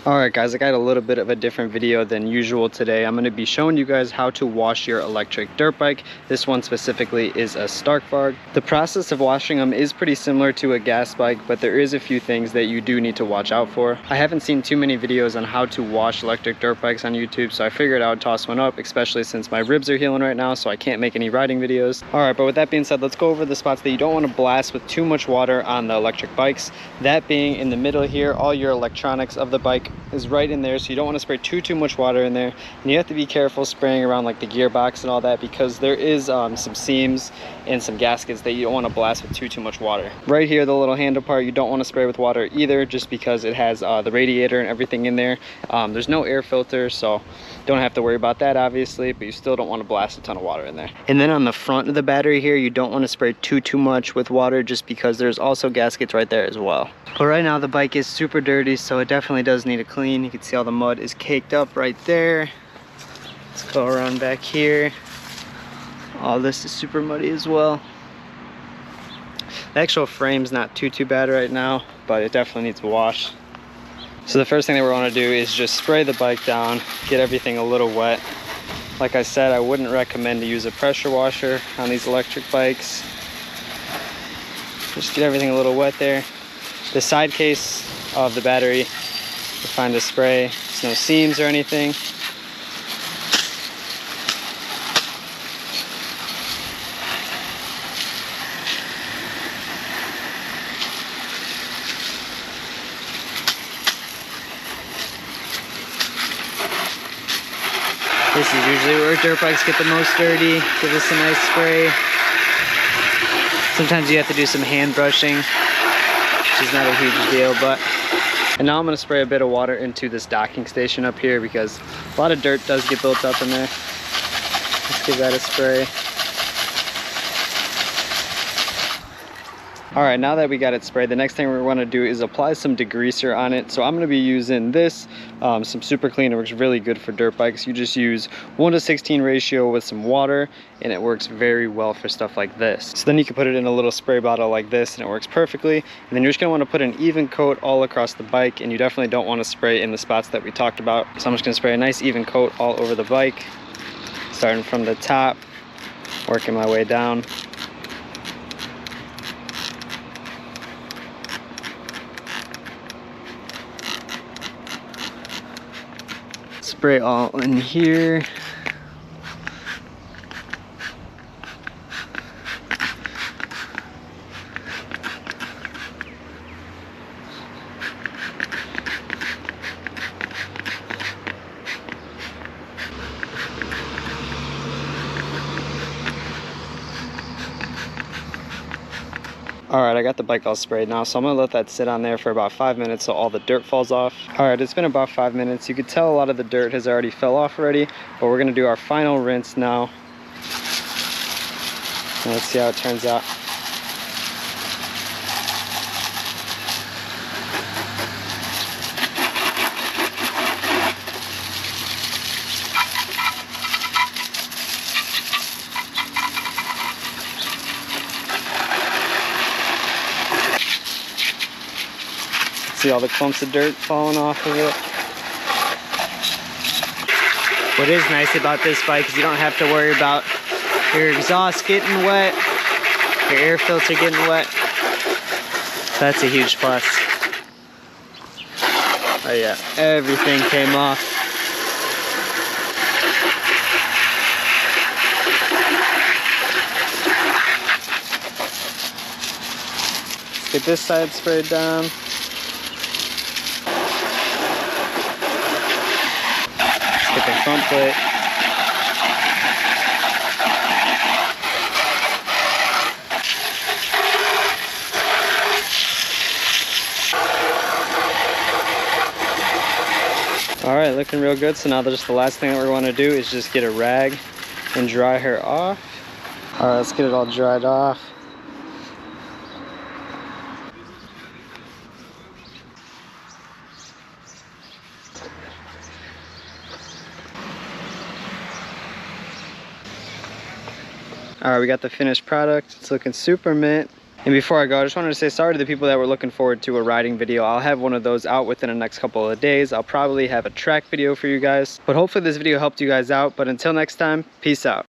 Alright guys, I got a little bit of a different video than usual today. I'm going to be showing you guys how to wash your electric dirt bike. This one specifically is a Stark Varg. The process of washing them is pretty similar to a gas bike, but there is a few things that you do need to watch out for. I haven't seen too many videos on how to wash electric dirt bikes on YouTube, so I figured I would toss one up, especially since my ribs are healing right now, so I can't make any riding videos. Alright, but with that being said, let's go over the spots that you don't want to blast with too much water on the electric bikes. That being in the middle here, all your electronics of the bike is right in there, so you don't want to spray too much water in there, and you have to be careful spraying around like the gearbox and all that, because there is some seams and some gaskets that you don't want to blast with too much water. Right here, the little handle part, you don't want to spray with water either, just because it has the radiator and everything in there. There's no air filter, so don't have to worry about that obviously, but you still don't want to blast a ton of water in there. And then on the front of the battery here, you don't want to spray too much with water, just because there's also gaskets right there as well. But right now the bike is super dirty, so it definitely does need a clean. You can see all the mud is caked up right there. Let's go around back here. All this is super muddy as well. The actual frame's not too bad right now, but it definitely needs a wash. So the first thing that we want to do is just spray the bike down, get everything a little wet. Like I said, I wouldn't recommend to use a pressure washer on these electric bikes. Just get everything a little wet there. The side case of the battery, you'll find a spray. There's no seams or anything. This is usually where dirt bikes get the most dirty. Give this a nice spray. Sometimes you have to do some hand brushing, which is not a huge deal, but... And now I'm going to spray a bit of water into this docking station up here, because a lot of dirt does get built up in there. Let's give that a spray. Alright, now that we got it sprayed, the next thing we want to do is apply some degreaser on it. So I'm going to be using this, some super clean. It works really good for dirt bikes. You just use 1:16 ratio with some water, and it works very well for stuff like this. So then you can put it in a little spray bottle like this, and it works perfectly. And then you're just going to want to put an even coat all across the bike, and you definitely don't want to spray in the spots that we talked about. So I'm just going to spray a nice even coat all over the bike, starting from the top, working my way down. Spray all in here. Alright, I got the bike all sprayed now, so I'm going to let that sit on there for about 5 minutes so all the dirt falls off. Alright, it's been about 5 minutes. You could tell a lot of the dirt has already fell off already, but we're going to do our final rinse now. And let's see how it turns out. See all the clumps of dirt falling off of it. What is nice about this bike is you don't have to worry about your exhaust getting wet, your air filter getting wet. That's a huge plus. Oh yeah, everything came off. Let's get this side sprayed down. Get the front plate. Alright, looking real good. So now just the last thing that we want to do is just get a rag and dry her off. Alright, let's get it all dried off. Alright, we got the finished product. It's looking super mint. And before I go, I just wanted to say sorry to the people that were looking forward to a riding video. I'll have one of those out within the next couple of days. I'll probably have a track video for you guys, but hopefully this video helped you guys out. But until next time, peace out.